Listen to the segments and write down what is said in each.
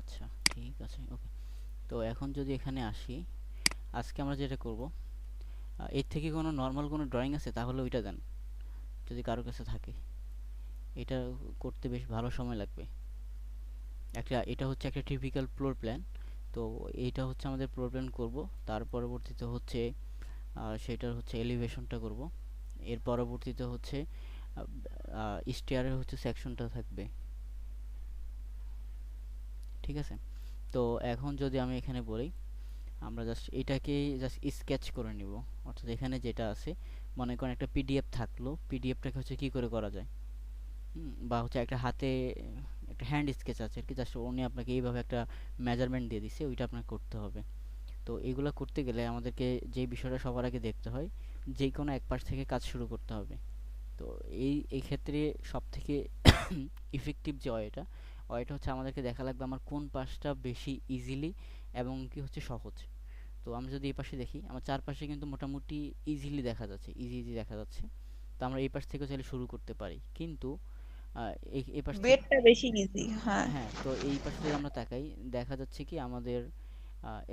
আচ্ছা, ঠিক আছে, ওকে। তো এখন যদি এখানে আসি, আজকে আমরা যেটা করব, এর থেকে কোনো নর্মাল কোনো ড্রয়িং আছে তাহলে ওইটা দেন, যদি কারো কাছে থাকে। এটা করতে বেশ ভালো সময় লাগবে। এটা হচ্ছে একটা টিপিক্যাল ফ্লোর প্ল্যান। তো এইটা হচ্ছে আমাদের ফ্লোর প্ল্যান করব। তার পরবর্তীতে হচ্ছে সেটার হচ্ছে এলিভেশনটা করব। এর পরবর্তীতে হচ্ছে স্টেয়ারের হচ্ছে সেকশনটা থাকবে। ঠিক আছে? তো এখন যদি আমি এখানে বলি, আমরা জাস্ট এটাকে জাস্ট স্কেচ করে নিব। অর্থাৎ এখানে যেটা আছে, মনে করেন একটা পিডিএফ থাকলো, পিডিএফটাকে হচ্ছে কি করে করা যায়, বা হচ্ছে একটা হাতে একটা হ্যান্ড স্কেচ আছে আর কি, জাস্ট উনি আপনাকে এইভাবে একটা মেজারমেন্ট দিয়ে দিছে, ওইটা আপনাকে করতে হবে। তো এগুলো করতে গেলে আমাদেরকে যে বিষয়টা সবার আগে দেখতে হয়, যে কোনো এক পাশ থেকে কাজ শুরু করতে হবে। তো এই ক্ষেত্রে সব থেকে ইফেক্টিভ যে ওয়েটা, ওয়েটা হচ্ছে আমাদেরকে দেখা লাগবে আমার কোন পাশটা বেশি ইজিলি এবং কি হচ্ছে সহজ। তো আমরা যদি এই পাশে দেখি, আমার চারপাশে কিন্তু মোটামুটি ইজিলি দেখা যাচ্ছে, ইজি ইজি দেখা যাচ্ছে। তো আমরা এই পাশ থেকে চাইলে শুরু করতে পারি, কিন্তু এই পাশ থেকে, বেডটা বেশি ইজি, হ্যাঁ। হ্যাঁ, তো এই পাশে যদি আমরা তাকাই, দেখা যাচ্ছে কি আমাদের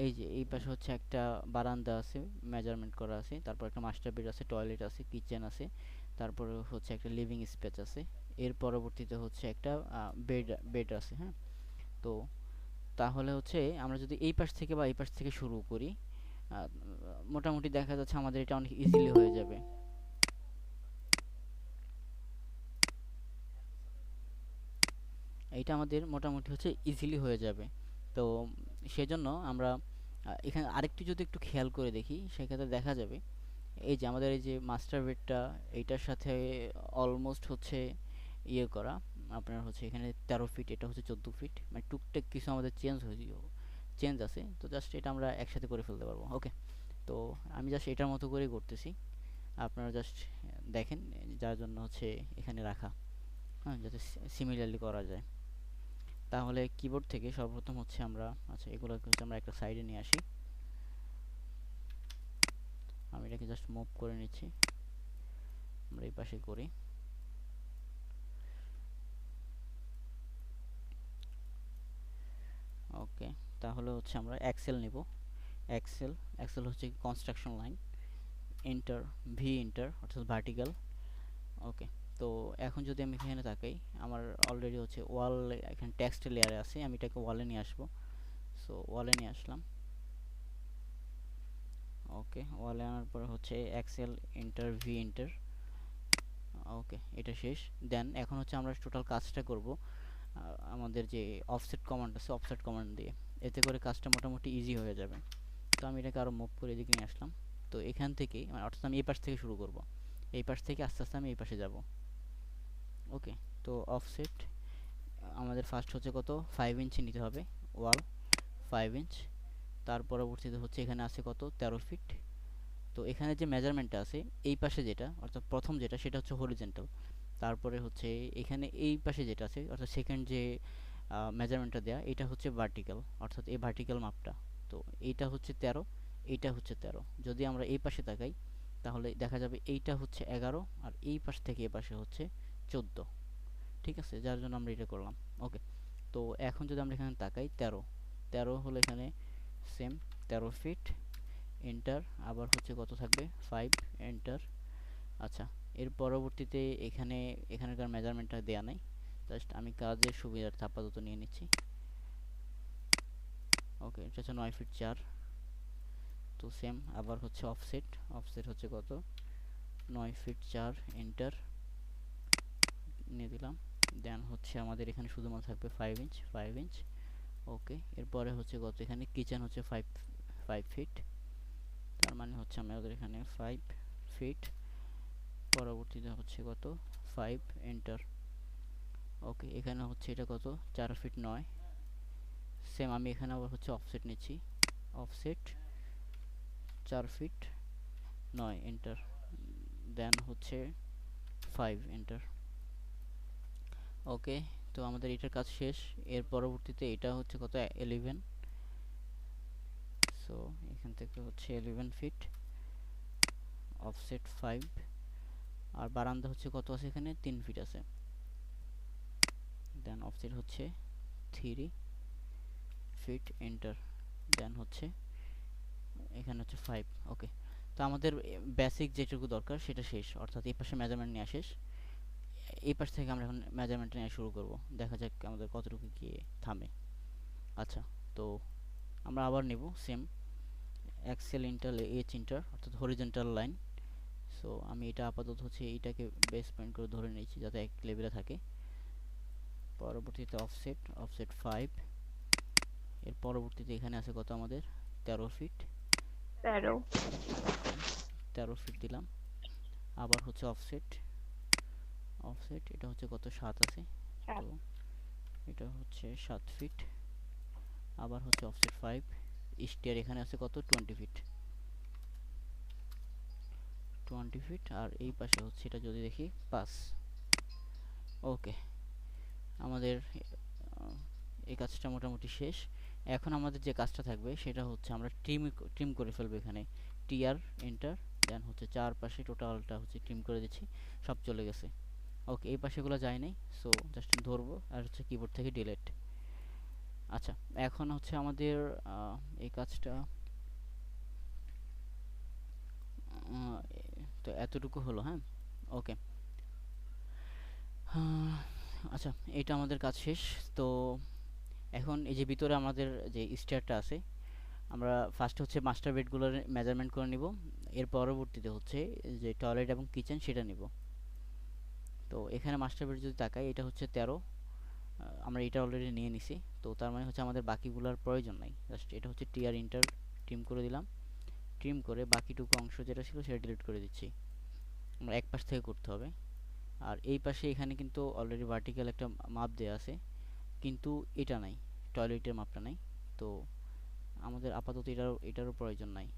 এই যে এই পাশে হচ্ছে একটা বারান্দা আছে, মেজারমেন্ট করা আছে, তারপর একটা মাস্টার বেড আছে, টয়লেট আছে, কিচেন আছে, তারপরে হচ্ছে একটা লিভিং স্পেস আছে। এর পরবর্তীতে হচ্ছে একটা বেড বেড আছে, হ্যাঁ। তো তাহলে হচ্ছে আমরা যদি এই পাশ থেকে বা এই পাশ থেকে শুরু করি, মোটামুটি দেখা যাচ্ছে আমাদের এটা অনেক ইজিলি হয়ে যাবে। এইটা আমাদের মোটামুটি হচ্ছে ইজিলি হয়ে যাবে। তো সেজন্য আমরা এখানে আরেকটু যদি একটু খেয়াল করে দেখি, সেক্ষেত্রে দেখা যাবে এই যে আমাদের এই যে মাস্টার বেডটা, এইটার সাথে অলমোস্ট হচ্ছে ইয়ে করা, আপনার হচ্ছে এখানে 13 ফিট, এটা হচ্ছে 14 ফিট, মানে টুকটাক কিছু আমাদের চেঞ্জ আছে। তো জাস্ট এটা আমরা একসাথে করে ফেলতে পারবো, ওকে। তো আমি জাস্ট এটার মতো করেই করতেছি, আপনারা জাস্ট দেখেন, যার জন্য হচ্ছে এখানে রাখা, হ্যাঁ, যাতে সিমিলারলি করা যায়। তাহলে কিবোর্ড থেকে সর্বপ্রথম হচ্ছে আমরা, আচ্ছা, এগুলোকে হচ্ছে আমরা একটা সাইডে নিয়ে আসি। আমি এটাকে জাস্ট মুভ করে নিচ্ছি, আমরা এই পাশে করি। ওকে, তাহলে হচ্ছে আমরা এক্সেল নিব। এক্সেল, এক্সেল হচ্ছে construction line, enter, V enter অর্থাৎ ভার্টিক্যাল। ওকে, তো এখন যদি আমি এখানে তাকাই, আমার অলরেডি হচ্ছে ওয়াল, এখানে টেক্সট লেয়ারে আছে, আমি এটাকে ওয়ালে নিয়ে আসবো। সো ওয়ালে নিয়ে আসলাম। ওকে, ওয়ালে আনার পরে হচ্ছে এক্সেল এন্টার, ভি এন্টার। ওকে, এটা শেষ। দেন এখন হচ্ছে আমরা টোটাল কাজটা করব আমাদের যে অফসেট কমান্ড আছে, অফসেট কমান্ড দিয়ে। এতে করে কাজটা মোটামুটি ইজি হয়ে যাবে। তো আমি এটাকে আরও মুভ করে এদিকে নিয়ে আসলাম। তো এখান থেকে মানে অর্থাৎ আমি এই পাশ থেকে শুরু করব, এই পাশ থেকে আস্তে আস্তে আমি এই পাশে যাব। ওকে, তো অফসেট আমাদের ফার্স্ট হচ্ছে কত, 5 ইঞ্চি নিতে হবে ওয়াল, 5 ইঞ্চ। তার পরবর্তীতে হচ্ছে এখানে আছে কত, 13 ফিট। তো এখানে যে মেজারমেন্টটা আছে, এই পাশে যেটা অর্থাৎ প্রথম যেটা, সেটা হচ্ছে হরিজেন্টাল। তারপরে হচ্ছে এখানে এই পাশে যেটা আছে অর্থাৎ সেকেন্ড যে মেজারমেন্টটা দেয়া, এটা হচ্ছে ভার্টিক্যাল, অর্থাৎ এই ভার্টিক্যাল মাপটা। তো এইটা হচ্ছে 13, এইটা হচ্ছে 13। যদি আমরা এই পাশে তাকাই, তাহলে দেখা যাবে এইটা হচ্ছে 11, আর এই পাশ থেকে এ পাশে হচ্ছে 14। ঠিক আছে, যার জন্য আমরা এটা করলাম। ওকে, তো এখন যদি আমরা এখানে তাকাই, 13, 13 হলো এখানে সেম 13 ফিট। এন্টার, আবার হচ্ছে কত থাকবে, 5, এন্টার। আচ্ছা, এর পরবর্তীতে এখানকার মেজারমেন্টটা দেয়া নাই, জাস্ট আমি কাজের সুবিধার্থে আপাতত নিয়ে নিচ্ছি। ওকে, এটা হচ্ছে 9 ফিট 4। তো সেম আবার হচ্ছে অফসেট, অফসেট হচ্ছে কত, 9 ফিট 4, এন্টার নিয়ে দিলাম। দেন হচ্ছে আমাদের এখানে শুধুমাত্র থাকবে 5 ইঞ্চ, 5 ইঞ্চ। ওকে, এরপরে হচ্ছে কত, এখানে কিচেন হচ্ছে 5 ফিট, তার মানে হচ্ছে আমাদের এখানে 5 ফিট। পরবর্তীতে হচ্ছে কত, 5, এন্টার। ওকে, এখানে হচ্ছে এটা কত, 4 ফিট 9। সেম আমি এখানে আবার হচ্ছে অফসেট নিচ্ছি, অফসেট 4 ফিট 9, এন্টার। দেন হচ্ছে 5, এন্টার। ওকে, তো আমাদের এটার কাজ শেষ। এর পরবর্তীতে এটা হচ্ছে কত, 11। সো এখান থেকে হচ্ছে 11 ফিট, অফসেট 5। আর বারান্দা হচ্ছে কত আছে, এখানে 3 ফিট আছে। দেন অফসেট হচ্ছে 3, ফিট এন্টার, দেন হচ্ছে এখানে হচ্ছে 5। ওকে, তো আমাদের বেসিক যেটুকু দরকার সেটা শেষ, অর্থাৎ এই পাশে মেজারমেন্ট নেওয়া শেষ। এই পাশ থেকে আমরা এখন মেজারমেন্ট নেওয়া শুরু করব, দেখা যাক আমাদের কতটুকু গিয়ে থামে। আচ্ছা, তো আমরা আবার নেব same Excel enter H enter অর্থাৎ হরিজন্টাল লাইন। সো আমি এটা আপাতত হচ্ছে এইটাকে বেস পয়েন্ট করে ধরে নিয়েছি যাতে এক লেভেলে থাকে। পরবর্তীতে অফসেট, অফসেট 5। এর পরবর্তীতে এখানে আছে কত আমাদের 13 ফিট, 13। 13 ফিট দিলাম। আবার হচ্ছে অফসেট, অফসেট এটা হচ্ছে কত 7 আছে, তো এটা হচ্ছে 7 ফিট। আবার হচ্ছে অফসেট 5। স্টিয়ার এখানে আছে কত 20 ফিট, 20 ফিট। আর এই পাশে হচ্ছে এটা যদি দেখি 5। ওকে, আমাদের এই কাজটা মোটামুটি শেষ। এখন আমাদের যে কাজটা থাকবে সেটা হচ্ছে আমরা ট্রিম করে ফেলবো এখানে, টিআর এন্টার, দেন হচ্ছে চারপাশে টোটালটা হচ্ছে ট্রিম করে দিচ্ছি, সব চলে গেছে। ওকে, এই পাশেগুলো যায় নাই, সো জাস্ট ধরবো আর হচ্ছে কিবোর্ড থেকে ডিলিট। আচ্ছা, এখন হচ্ছে আমাদের এই কাজটা তো এতটুকু হলো। হ্যাঁ, ওকে। আচ্ছা, এটা আমাদের কাজ শেষ। তো এখন এই যে ভিতরে আমাদের যে স্টেয়ারটা আছে, আমরা ফার্স্ট হচ্ছে মাস্টার বেডগুলোর মেজারমেন্ট করে নিব। এর পরবর্তীতে হচ্ছে যে টয়লেট এবং কিচেন সেটা নিব। তো এখানে মাস্টার বেড যদি তাকাই, এটা হচ্ছে 13, আমরা এটা অলরেডি নিয়ে নিছি। তো তার মানে হচ্ছে আমাদের বাকিগুলোর প্রয়োজন নাই, জাস্ট এটা হচ্ছে টিআর ইন্টার ট্রিম করে দিলাম। ট্রিম করে বাকিটুকু অংশ যেটা ছিল সেটা ডিলিট করে দিচ্ছি। আমরা এক পাশ থেকে করতে হবে। আর এই পাশে এখানে কিন্তু অলরেডি ভার্টিক্যাল একটা মাপ দেওয়া আছে, কিন্তু এটা নাই, টয়লেটের মাপটা নাই। তো আমাদের আপাতত এটারও প্রয়োজন নাই।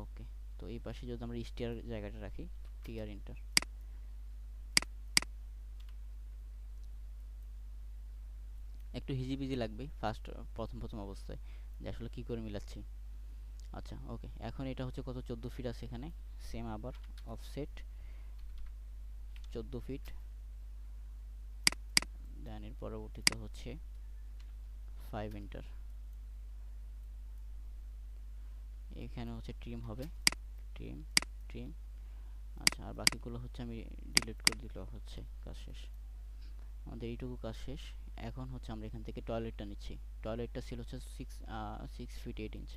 ওকে, তো এই পাশে যদি আমরা স্টিয়ার জায়গাটা রাখি, টিআর ইন্টার, একটু হিজিবিজি লাগবে ফার্স্ট প্রথম প্রথম অবস্থায় যে আসলে কি করে মিলাচ্ছি। আচ্ছা, ওকে, এখন এটা হচ্ছে কত 14 ফিট আছে এখানে, সেম আবার অফসেট 14 ফিট, দেন এর পরবর্তীতে হচ্ছে 5 এন্টার। এখানে হচ্ছে ট্রিম হবে, ট্রিম, ট্রিম। আচ্ছা, আর বাকিগুলো হচ্ছে আমি ডিলিট করে দিলেও হচ্ছে কাজ শেষ। আমাদের এইটুকু কাজ শেষ। এখন হচ্ছে আমরা এখান থেকে টয়লেটটা নিচ্ছি। টয়লেটটা ছিল হচ্ছে 6 ফিট 8 ইঞ্চ।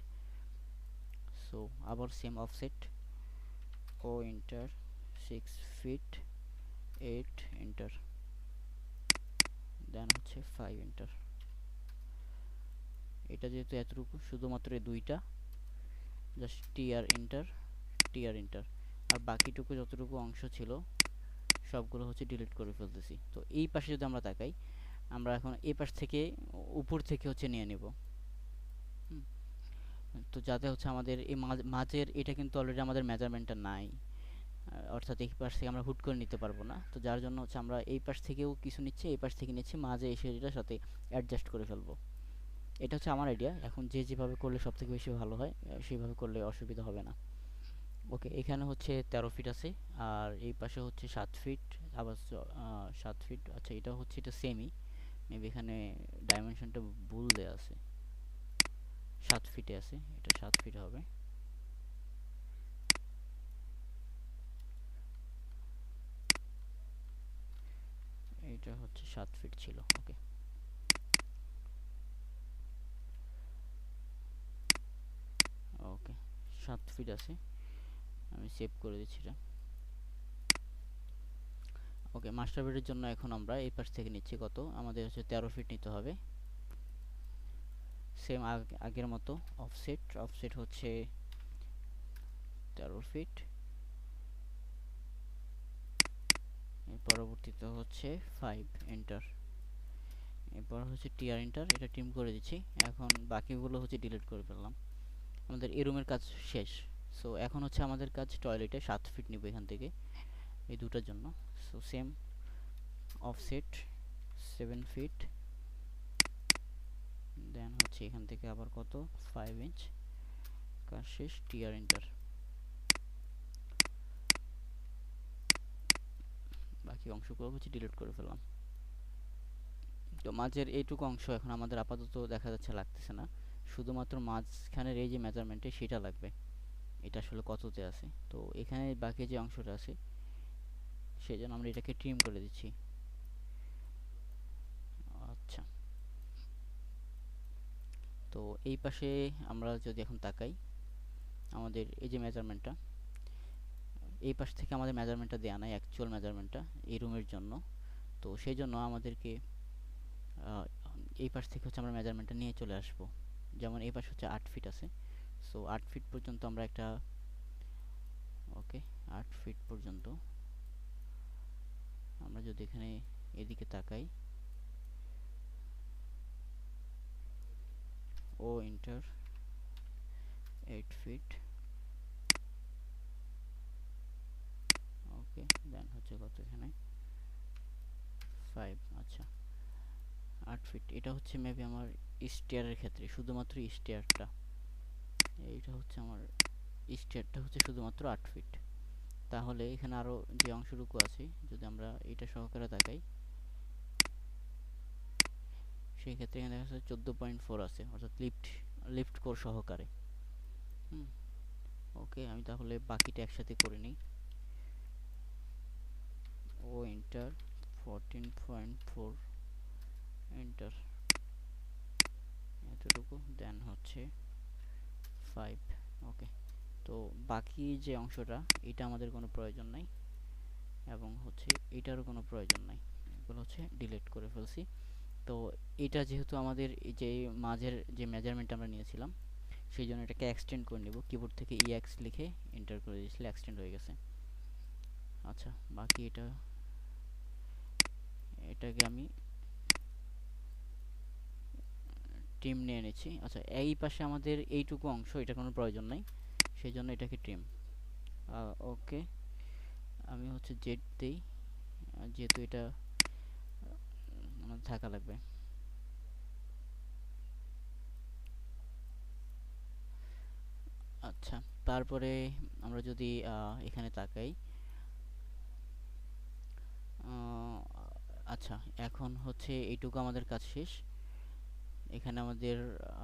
সো আবার same offset, O enter, 6 feet 8 enter, then হচ্ছে 5 এন্টার। এটা যেহেতু এতটুকু, শুধুমাত্র এই দুইটা, just TR enter, TR enter. আর বাকিটুকু যতটুকু অংশ ছিল সবগুলো হচ্ছে ডিলিট করে ফেলতেছি। তো এই পাশে যদি আমরা তাকাই, আমরা এখন এই পাশ থেকে উপর থেকে হচ্ছে নিয়ে নেব। তো যাতে হচ্ছে আমাদের এই মাঝের এটা কিন্তু অলরেডি আমাদের মেজারমেন্টটা নাই, অর্থাৎ এই পাশ থেকে আমরা হুট করে নিতে পারবো না। তো যার জন্য হচ্ছে আমরা এই পাশ থেকেও কিছু নিচ্ছি, এই পাশ থেকে নিচ্ছি, মাঝে এসে এটার সাথে অ্যাডজাস্ট করে ফেলবো। এটা হচ্ছে আমার আইডিয়া, এখন যে যেভাবে করলে সব থেকে বেশি ভালো হয় সেইভাবে করলে অসুবিধা হবে না। ওকে, এখানে হচ্ছে 13 ফিট আছে, আর এই পাশে হচ্ছে 7 ফিট, আবার 7 ফিট। আচ্ছা, এটা হচ্ছে এটা সেমি, মেবি এখানে ডাইমেনশনটা ভুল দেওয়া আছে, 7 ফিটে আছে, এটা 7 ফিট হবে। এটা হচ্ছে 7 ফিট ছিল। ওকে, ওকে, 7 ফিট আছে, আমি সেভ করে দিচ্ছি এটা। ওকে, মাস্টার বেডের জন্য এখন আমরা এই পাশ থেকে নিচ্ছি কত, আমাদের হচ্ছে 13 ফিট নিতে হবে, সেম আগের মতো। অফসেট, অফসেট হচ্ছে 13 ফিট। এর পরবর্তীতে হচ্ছে 5 এন্টার। এরপর হচ্ছে টিআর এন্টার, এটা ট্রিম করে দিচ্ছি। এখন বাকিগুলো হচ্ছে ডিলিট করে ফেললাম। আমাদের এই রুমের কাজ শেষ। সো এখন হচ্ছে আমাদের কাজ টয়লেটে 7 ফিট নিব এখান থেকে এই দুটার জন্য। সো সেম অফসেট 7 ফিট, দেন হচ্ছে এখান থেকে আবার কত 5 ইঞ্চ, কাজ শেষ, টিআর এন্টার। বাকি অংশগুলো হচ্ছে ডিলিট করে ফেললাম। তো মাঝের এইটুকু অংশ এখন আমাদের আপাতত দেখা যাচ্ছে লাগতেছে না, শুধুমাত্র মাঝখানের এই যে মেজারমেন্টে সেটা লাগবে, এটা আসলে কততে আছে। তো এখানে বাকি যে অংশটা আছে সেই জন্য আমরা এটাকে ট্রিম করে দিচ্ছি। আচ্ছা, তো এই পাশে আমরা যদি এখন তাকাই, আমাদের এই যে মেজারমেন্টটা, এই পাশ থেকে আমাদের মেজারমেন্টটা দেওয়া নাই, অ্যাকচুয়াল মেজারমেন্টটা এই রুমের জন্য। তো সেই জন্য আমাদেরকে আহ, এই পাশ থেকে হচ্ছে আমরা মেজারমেন্টটা নিয়ে চলে আসব। যেমন এই পাশ হচ্ছে 8 ফিট আছে, সো 8 ফিট পর্যন্ত আমরা একটা, ওকে, 8 ফিট পর্যন্ত আমরা যদি এখানে এদিকে তাকাই, ও ইন্টার 8 ফিট, ওকে, দেন হচ্ছে কত এখানে 5। আচ্ছা, 8 ফিট, এটা হচ্ছে মেবি আমার স্টেয়ারের ক্ষেত্রে, শুধুমাত্র স্টেয়ারটা, এইটা হচ্ছে আমার স্টেয়ারটা হচ্ছে শুধুমাত্র 8 ফিট। তাহলে এখানে আরো যে অংশটুকু আছে যদি আমরা এটা সহকারে তাকাই, সেই ক্ষেত্রে এখানে দেখা যাচ্ছে 14.4 আছে, অর্থাৎ লিফট কোর সহকারে। হুম, ওকে, আমি তাহলে বাকিটা একসাথে করে নিই। ও এন্টার 14.4 এন্টার, এতটুকু, দেন হচ্ছে 5। ওকে, তো বাকি যে অংশটা, এটা আমাদের কোনো প্রয়োজন নাই, এবং হচ্ছে এটারও কোনো প্রয়োজন নাই, এগুলো হচ্ছে ডিলিট করে ফেলছি। তো এটা যেহেতু আমাদের এই যে মাঝের যে মেজারমেন্ট আমরা নিয়েছিলাম, সেই জন্য এটাকে এক্সটেন্ড করে নিব, কিবোর্ড থেকে EX লিখে এন্টার করে দিয়েছিল, এক্সটেন্ড হয়ে গেছে। আচ্ছা, বাকি এটাকে আমি ট্রিম নিয়ে নিচ্ছি। আচ্ছা, এই পাশে আমাদের এইটুকু অংশ, এটা কোনো প্রয়োজন নাই, সেই জন্য এটাকে ট্রিম। ওকে, আমি হচ্ছে জেড দিই, যেহেতু এটা আমাদের থাকা লাগবে। আচ্ছা, তারপরে আমরা যদি এখানে তাকাই, আহ, আচ্ছা, এখন হচ্ছে এইটুকু আমাদের কাজ শেষ। এখানে আমাদের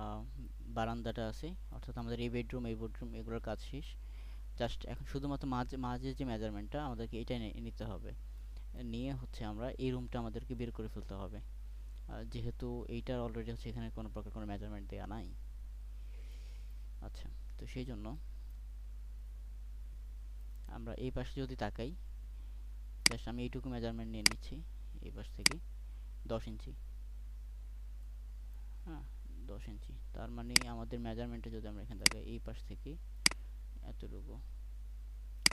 আহ, বারান্দাটা আছে, অর্থাৎ আমাদের এই বেডরুম এগুলোর কাজ শেষ। জাস্ট এখন শুধুমাত্র মাঝে যে মেজারমেন্টটা আমাদেরকে এটা নিতে হবে, নিয়ে হচ্ছে আমরা এই রুমটা আমাদেরকে বের করে ফেলতে হবে। যেহেতু এইটার অলরেডি হচ্ছে এখানে কোনো প্রকার কোনো মেজারমেন্ট দেওয়া নাই। আচ্ছা, তো সেই জন্য আমরা এই পাশে যদি তাকাই, জাস্ট আমি এইটুকু মেজারমেন্ট নিয়ে নিচ্ছি এই পাশ থেকে, 10 ইঞ্চি। হ্যাঁ, 10 ইঞ্চি, তার মানে আমাদের মেজারমেন্টে যদি আমরা এখানে তাকাই, এই পাশ থেকে এতটুকু,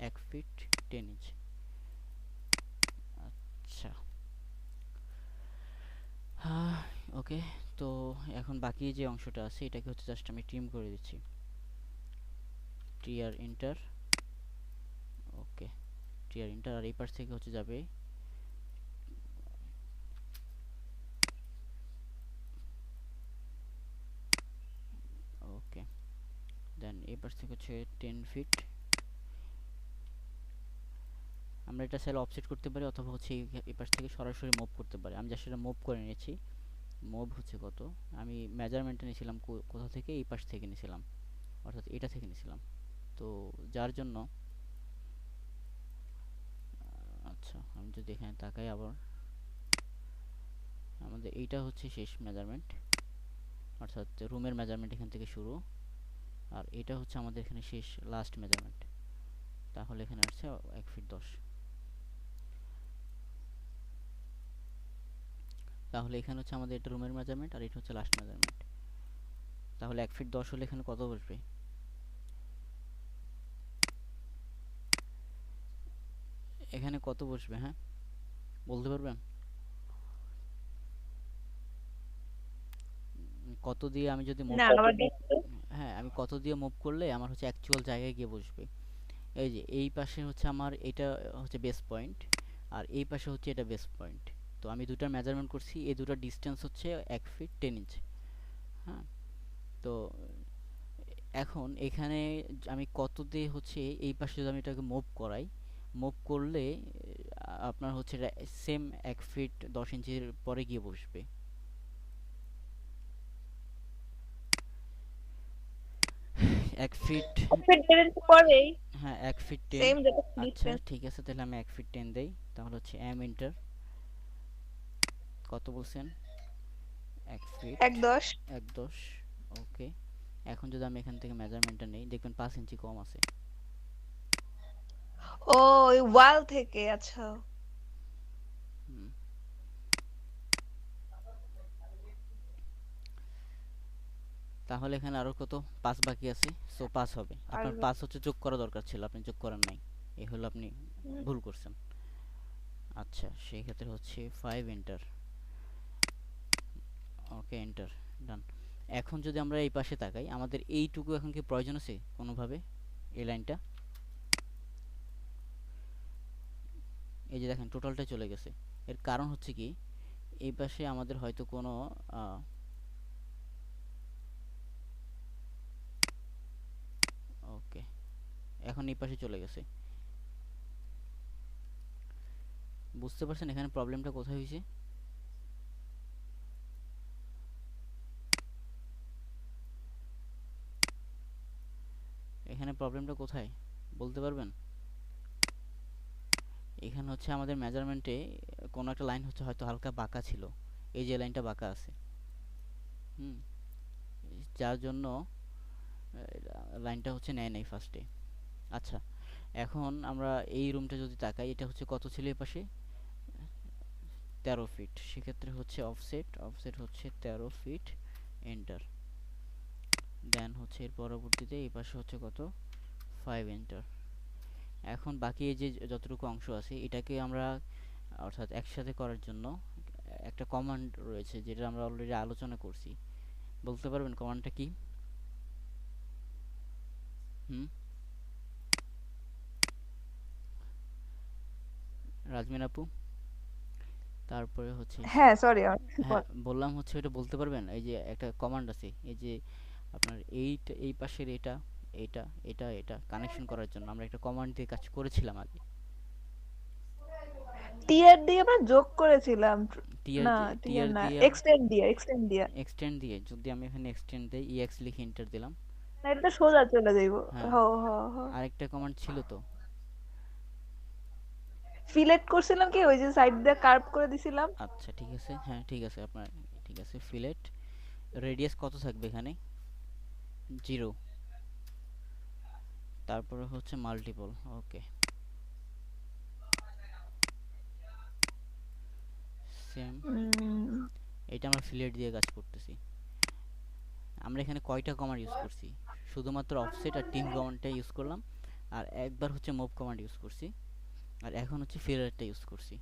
1 ফিট 10 ইঞ্চ। আচ্ছা, ওকে, তো এখন বাকি যে অংশটা আছে এটাকে হচ্ছে জাস্ট আমি ট্রিম করে দিচ্ছি, টিআর এন্টার, ওকে, টিআর এন্টার, আর এই পাশ থেকে হচ্ছে যাবে, ওকে, দেন এই পাশ থেকে হচ্ছে 10 ফিট। আমরা এটা চাইলে অফসেট করতে পারি, অথবা হচ্ছে এই পাশ থেকে সরাসরি মুভ করতে পারি। আমি জাস্ট এটা মুভ করে নিয়েছি। মুভ হচ্ছে কত, আমি মেজারমেন্টটা নিয়েছিলাম কোথা থেকে, এই পাশ থেকে নিয়েছিলাম, অর্থাৎ এটা থেকে নিয়েছিলাম। তো যার জন্য আচ্ছা, আমি যদি এখানে তাকাই আবার, আমাদের এইটা হচ্ছে শেষ মেজারমেন্ট, অর্থাৎ রুমের মেজারমেন্ট এখান থেকে শুরু, আর এটা হচ্ছে আমাদের এখানে শেষ লাস্ট মেজারমেন্ট। তাহলে এখানে আসছে 1 ফিট 10। তাহলে এখানে হচ্ছে আমাদের এটা রুমের মেজারমেন্ট, আর এটা হচ্ছে লাস্ট মেজারমেন্ট। তাহলে 1 ফিট 10 হলে এখানে কত বসবে, এখানে কত বসবে, হ্যাঁ বলতে পারবেন? কত দিয়ে আমি যদি মুভ, না, আবার দেখি তো। হ্যাঁ, আমি কত দিয়ে মুভ করলে আমার হচ্ছে অ্যাকচুয়াল জায়গায় গিয়ে বসবে। এই যে এই পাশে হচ্ছে আমার এটা হচ্ছে বেস পয়েন্ট, আর এই পাশে হচ্ছে এটা বেস পয়েন্ট। তো আমি দুটার মেজারমেন্ট করছি, এই দুটার ডিস্টেন্স হচ্ছে 1 ফিট 10 ইঞ্চ। হ্যাঁ, তো এখন এখানে আমি কত দিয়ে হচ্ছে এই পাশে যদি আমি এটাকে মুভ করাই, মুভ করলে আপনার হচ্ছে সেম 1 ফিট 10 ইঞ্চির পরে গিয়ে বসবে। 1 ফিট, অফসেট 1.5 ইঞ্চি পরেই হ্যাঁ 1 ফিট 10। সেম যেটা আচ্ছা ডিসটেন্স। ঠিক আছে, তাহলে আমি 1 ফিট 10 দেই। তাহলে হচ্ছে এম ইন্টার কত বলছেন, 1 ফিট 1.10। 1.10। ওকে, এখন যদি আমি এখান থেকে মেজারমেন্টটা নেই, দেখবেন 5 ইঞ্চি কম আছে। ও, ওই ওয়াল থেকে, আচ্ছা। হুম, তাহলে এখানে আরো কত 5 বাকি আছে, সো 5 হবে। আর আপনার 5 হচ্ছে যোগ করা দরকার ছিল, আপনি যোগ করেন নাই, এই হলো আপনি ভুল করছেন। আচ্ছা সেই ক্ষেত্রে হচ্ছে 5 এন্টার। ওকে এন্টার, ডান। এখন যদি আমরা এই পাশে তাকাই, আমাদের এইটুকু এখন কি প্রয়োজন আছে কোনোভাবে, এই লাইনটা? এই যে দেখেন টোটালটা চলে গেছে। এর কারণ হচ্ছে কি, এই পাশে আমাদের হয়তো কোনো ওকে, এখন এই পাশে চলে গেছে। বুঝতে পারছেন এখানে প্রবলেমটা কোথায় হয়েছে? এখানে প্রবলেমটা কোথায় বলতে পারবেন? এখানে হচ্ছে আমাদের মেজারমেন্টে কোনো একটা লাইন হচ্ছে হয়তো হালকা বাঁকা ছিল, এই যে লাইনটা বাঁকা আছে। হুম, যার জন্য লাইনটা হচ্ছে নেয় নাই ফার্স্টে। আচ্ছা, এখন আমরা এই রুমটা যদি তাকাই, এটা হচ্ছে কত ছিল এই পাশে, 13 ফিট। সেক্ষেত্রে হচ্ছে অফসেট, অফসেট হচ্ছে 13 ফিট এন্টার। দেন হচ্ছে এর পরবর্তীতে এই পাশে হচ্ছে কত, 5 এন্টার। এখন বাকি এই যে যতটুকু অংশ আছে এটাকে আমরা অর্থাৎ একসাথে করার জন্য একটা কমান্ড রয়েছে, যেটা আমরা অলরেডি আলোচনা করছি। বলতে পারবেন কমান্ডটা কি? হুম, রাজমিন আপু? তারপরে হচ্ছে হ্যাঁ, সরি। হ্যাঁ বললাম হচ্ছে, ওটা বলতে পারবেন? এই যে একটা কমান্ড আছে, এই যে আপনার এইটা, এই পাশের এটা, এটা, এটা, এটা কানেকশন করার জন্য আমরা একটা কমান্ড দিয়ে কাজ করেছিলাম আগে। টিয়ার দিয়ে আমরা যোগ করেছিলাম। টিয়ার, না, টিয়ার টিয়ার না, দিয়ে, এক্সটেন্ড দিয়া। এক্সটেন্ড দিয়ে যদি আমি এখানে এক্সটেন্ড দেই, ইএক্স লিখে এন্টার দিলাম। না, এটা তো সোজা চলে যাইব। হ্যাঁ, হ হ হ আরেকটা কমান্ড ছিল তো। ফিলেট করছিলাম কি, ওই যে সাইড দিয়ে কার্ভ করে দিছিলাম। আচ্ছা ঠিক আছে, হ্যাঁ ঠিক আছে আপনার, ঠিক আছে। ফিলেট রেডিয়াস কত থাকবে এখানে, 0। তারপরে হচ্ছে মাল্টিপল, ওকে সেম। উম, এটা আমরা ফিলেট দিয়ে কাজ করতেছি। আমরা এখানে কয়টা কমান্ড ইউজ করছি, শুধুমাত্র অফসেট আর টিম কমান্ডটা ইউজ করলাম, আর একবার হচ্ছে মুভ কমান্ড ইউজ করছি, আর এখন হচ্ছে ফিলেটটা ইউজ করছি।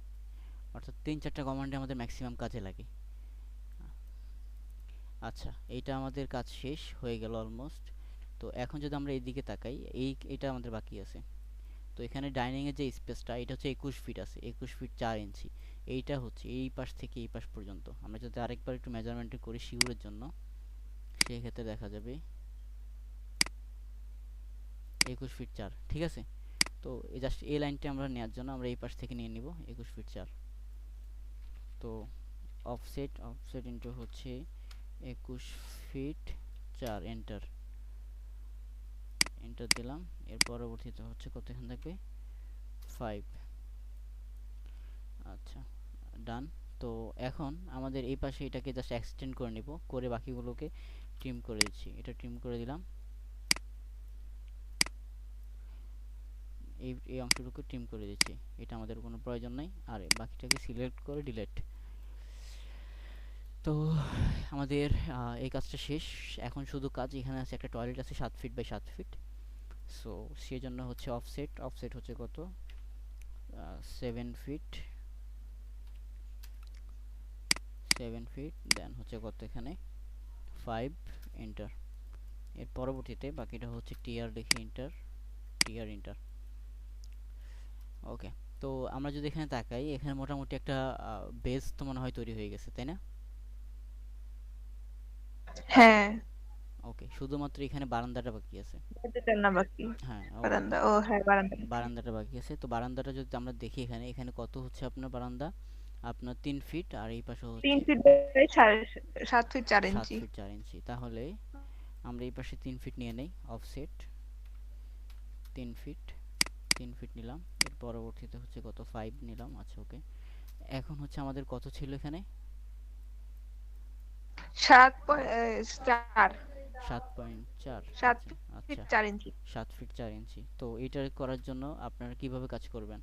অর্থাৎ 3-4টা কমান্ডে আমাদের ম্যাক্সিমাম কাজে লাগে। আচ্ছা, এইটা আমাদের কাজ শেষ হয়ে গেল অলমোস্ট। তো এখন যদি আমরা এইদিকে তাকাই, এটা আমাদের বাকি আছে। তো এখানে ডাইনিং এর যে স্পেসটা, এটা হচ্ছে 21 ফিট আছে, 21 ফিট 4 ইঞ্চি। এইটা হচ্ছে এই পাশ থেকে এই পাশ পর্যন্ত। আমরা যদি আরেকবার একটু মেজারমেন্ট করি শিউরের জন্য, সেই ক্ষেত্রে দেখা যাবে 21 ফিট 4, ঠিক আছে। তো এই জাস্ট এই লাইনটা আমরা নেওয়ার জন্য আমরা এই পাশ থেকে নিয়ে নিব 21 ফিট 4। তো অফসেট, অফসেট ইন্টু হচ্ছে 21 ফিট 4 এন্টার, এন্টার দিলাম। এর পরবর্তীতে হচ্ছে কত এখানে থাকবে, 5। আচ্ছা ডান। তো এখন আমাদের এই পাশে এটাকে জাস্ট এক্সটেন্ড করে নিব, করে বাকিগুলোকে ট্রিম করে দিচ্ছি। এটা ট্রিম করে দিলাম, এই অংশটুকু ট্রিম করে দিচ্ছি, এটা আমাদের কোনো প্রয়োজন নাই। আর বাকিটাকে সিলেক্ট করে ডিলেট। তো আমাদের এই কাজটা শেষ। এখন শুধু কাজ, এখানে আছে একটা টয়লেট আছে 7 ফিট বাই 7 ফিট। সো সেজন্য হচ্ছে অফসেট, অফসেট হচ্ছে কত, 7 ফিট, 7 ফিট। দেন হচ্ছে কত এখানে, 5 এন্টার। এর পরবর্তীতে বাকিটা হচ্ছে টিআর লিখে এন্টার, টিআর এন্টার। ওকে, তো আমরা যদি এখানে তাকাই, এখানে মোটামুটি একটা বেস তো মনে হয় তৈরি হয়ে গেছে, তাই না? হ্যাঁ, ওকে, শুধুমাত্র এখানে বারান্দাটা বাকি আছে। এটা না বাকি। হ্যাঁ ওকে, বারান্দা, ও হ্যাঁ, বারান্দা বাকি। বারান্দাটা বাকি আছে। তো বারান্দাটা যদি আমরা দেখি, এখানে এখানে কত হচ্ছে আপনার বারান্দা, আপনার 3 ফিট, আর এই পাশে হচ্ছে 3 ফিট বাই 7.5 ফিট 4 7 ইঞ্চি। ফিট 4 ইঞ্চি। তাহলে আমরা এই পাশে 3 ফিট নিয়ে নেই, অফসেট 3 ফিট, 3 ফিট নিলাম। এর পরবর্তীতে হচ্ছে কত 5 নিলাম। আচ্ছা ওকে, এখন হচ্ছে আমাদের কত ছিল এখানে 7.4 7.4। 7 আচ্ছা ফিট আচ্ছা, 4 ইঞ্চি 7 ফিট 4 ইঞ্চি। তো এটা করার জন্য আপনারা কিভাবে কাজ করবেন,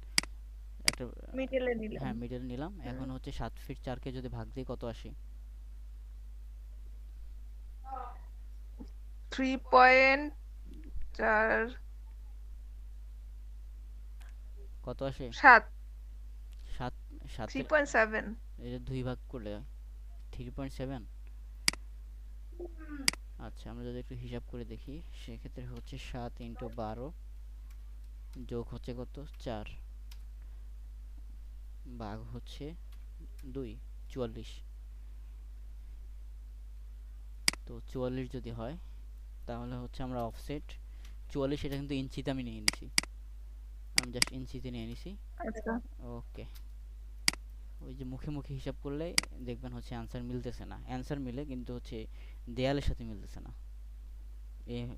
একটা মিডলে নিলাম। হ্যাঁ মিডল নিলাম। হুম এখন হচ্ছে 7 ফিট 4 কে যদি ভাগ দিই কত আসে? 3.4 কত আসে? 7 7, 7 এর 3.7 এটা 2 ভাগ করলে 3.7। আচ্ছা আমরা যদি একটু হিসাব করে দেখি, সেক্ষেত্রে হচ্ছে 7 ইন্টু 12 যোগ হচ্ছে কত 4 ভাগ হচ্ছে 2, 44। তো 44 যদি হয় তাহলে হচ্ছে আমরা অফসেট 44, এটা কিন্তু ইঞ্চিতে আমি নিয়ে নিছি, আমি জাস্ট ইঞ্চিতে নিয়ে নিছি। আচ্ছা ওকে, ওই যে মুখে মুখে হিসাব করলে দেখবেন হচ্ছে অ্যান্সার মিলতেছে না, অ্যান্সার মিলে কিন্তু হচ্ছে দেয়ালের সাথে মিলতেছে না,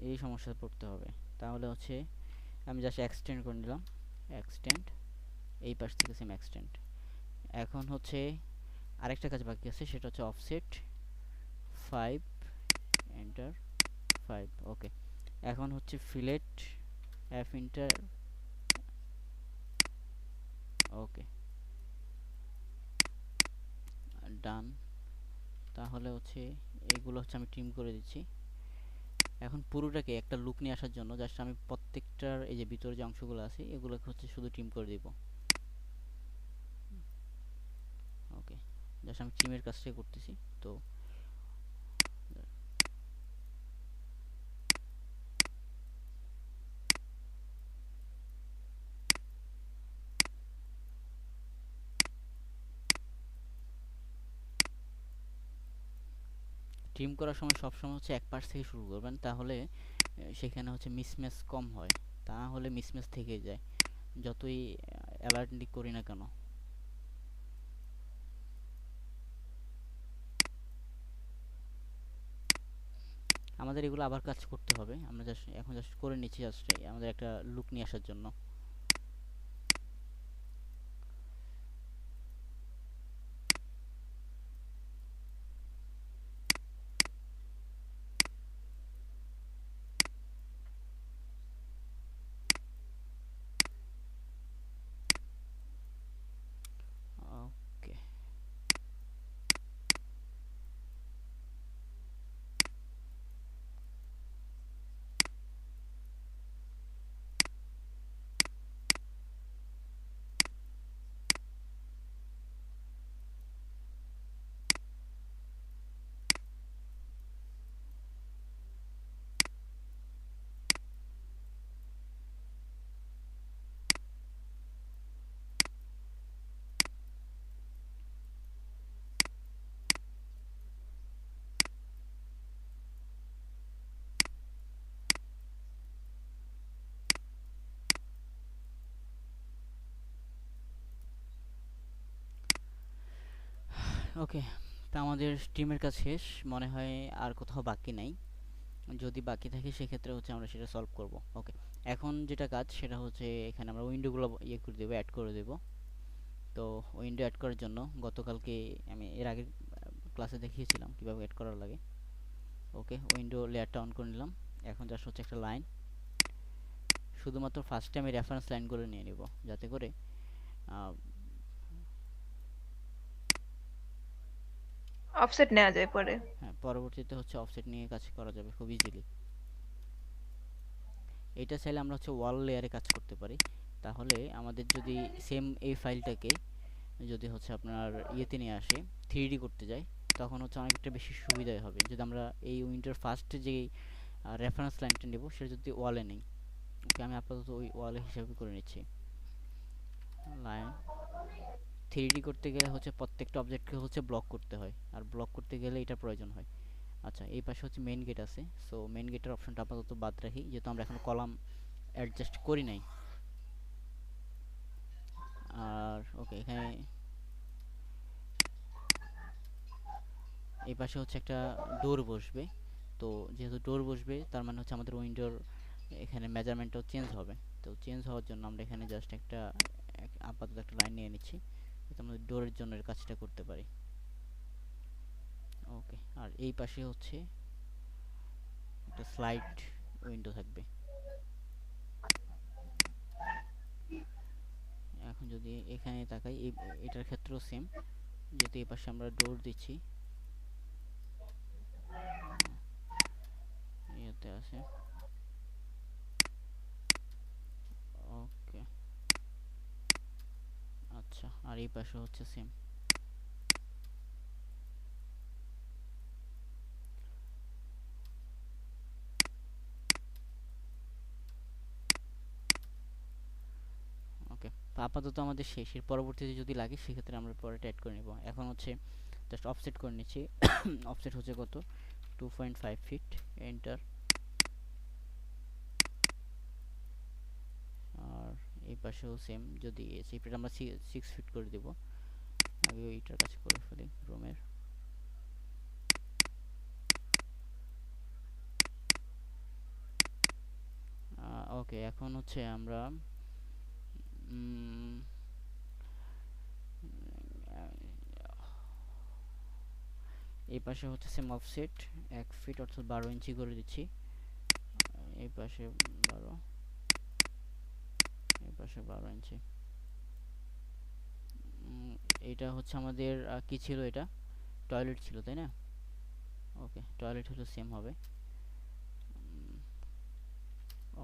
এই সমস্যায় পড়তে হবে। তাহলে হচ্ছে আমি জাস্ট এক্সটেন্ড করে নিলাম, এক্সটেন্ড, এই পাশ থেকে সেম এক্সটেন্ড। এখন হচ্ছে আরেকটা কাজ বাকি আছে, সেটা হচ্ছে অফসেট 5, এন্টার 5। ওকে, এখন হচ্ছে ফিলেট এফ ইন্টার, ওকে ডান। তাহলে হচ্ছে এগুলো হচ্ছে আমি ট্রিম করে দিচ্ছি। এখন পুরোটাকে একটা লুক নিয়ে আসার জন্য জাস্ট আমি প্রত্যেকটার এই যে ভিতরে যে অংশগুলো আছে এগুলোকে হচ্ছে শুধু ট্রিম করে দিব। ওকে, জাস্ট আমি ট্রিমের কাজটাই করতেছি। তো ট্রিম করার সময় সবসময় হচ্ছে এক পাশ থেকে শুরু করবেন, তাহলে সেখানে হচ্ছে মিসম্যাচ কম হয়, তা না হলে মিসম্যাচ থেকে যায় যতই অ্যালার্টলি করি না কেন। আমাদের এগুলো আবার কাজ করতে হবে, আমরা জাস্ট এখন জাস্ট করে নিচ্ছি, জাস্ট আমাদের একটা লুক নিয়ে আসার জন্য। ওকে, ওকে, তা আমাদের টিমের কাজ শেষ মনে হয়, আর কোথাও বাকি নাই। যদি বাকি থাকে সেক্ষেত্রে হচ্ছে আমরা সেটা সলভ করব। ওকে, এখন যেটা কাজ সেটা হচ্ছে এখানে আমরা উইন্ডোগুলো ইয়ে করে দেবো, অ্যাড করে দেবো। তো উইন্ডো অ্যাড করার জন্য গতকালকে আমি এর আগের ক্লাসে দেখিয়েছিলাম কীভাবে অ্যাড করার লাগে। ওকে, উইন্ডো লেয়ারটা অন করে নিলাম। এখন জাস্ট হচ্ছে একটা লাইন, শুধুমাত্র ফার্স্টে আমি রেফারেন্স লাইনগুলো নিয়ে নিব, যাতে করে অফসেট নেওয়া যায় পরে। হ্যাঁ পরবর্তীতে হচ্ছে অফসেট নিয়ে কাজ করা যাবে খুব ইজিলি। এটা চাইলে আমরা হচ্ছে ওয়াল লেয়ারে কাজ করতে পারি। তাহলে আমাদের যদি সেম এই ফাইলটাকে যদি হচ্ছে আপনার ইয়েতে নিয়ে আসে, 3D করতে যাই, তখন হচ্ছে অনেকটা বেশি সুবিধাই হবে। যদি আমরা এই উইন্ডোর ফার্স্ট যে রেফারেন্স লাইনটা নেব সেটা যদি ওয়ালে নেই। ওকে, আমি আপাতত ওই ওয়ালে হিসাবে করে নিচ্ছি। লাইন 3D করতে গেলে হচ্ছে প্রত্যেকটা অবজেক্টকে হচ্ছে ব্লক করতে হয়, আর ব্লক করতে গেলে এটা প্রয়োজন হয়। আচ্ছা, এই পাশে হচ্ছে মেইন গেট আছে, সো মেইন গেটের অপশনটা আপাতত বাদ রাখি, যেহেতু আমরা এখন কলাম অ্যাডজাস্ট করি নাই। আর ওকে, এখানে এই পাশে হচ্ছে একটা ডোর বসবে। তো তো যেহেতু ডোর বসবে তার মানে হচ্ছে আমাদের উইন্ডোর এখানে মেজারমেন্টটাও চেঞ্জ হবে। তো চেঞ্জ হওয়ার জন্য আমরা এখানে জাস্ট একটা আপাতত একটা লাইন নিয়ে নিচ্ছি যাতে আমরা ডোরের জন্য এর কাজটা করতে পারি। ওকে, আর এই পাশে হচ্ছে একটা স্লাইড উইন্ডো থাকবে। এখন যদি এখানে তাকাই এটার ক্ষেত্রেও সেম, যেহেতু এই পাশে আমরা ডোর দিচ্ছি ইয়েতে আছে। ওকে, আচ্ছা, আর এই পাশে হচ্ছে সেম। ওকে, তো আপাতত আমাদের শেষ। এর পরবর্তীতে যদি লাগে সেক্ষেত্রে আমরা পরে অ্যাড করে নেব। এখন হচ্ছে জাস্ট অফসেট করে নিচ্ছি। অফসেট হচ্ছে কত, 2.5 ফিট, এন্টার। আর এই পাশেও সেম, যদি সিফিট আমরা 6 ফিট করে দেব। আগে ওইটার কাছে করে ফেলি রুমের। ওকে, এখন হচ্ছে আমরা এই পাশে হচ্ছে সেম অফসেট 1 ফিট অর্থাৎ 12 ইঞ্চি করে দিচ্ছি। এই পাশে 12, এই পাশে 12 ইঞ্চি। এটা হচ্ছে আমাদের কি ছিল, এটা টয়লেট ছিল তাই না? ওকে, টয়লেট হলো সেম হবে,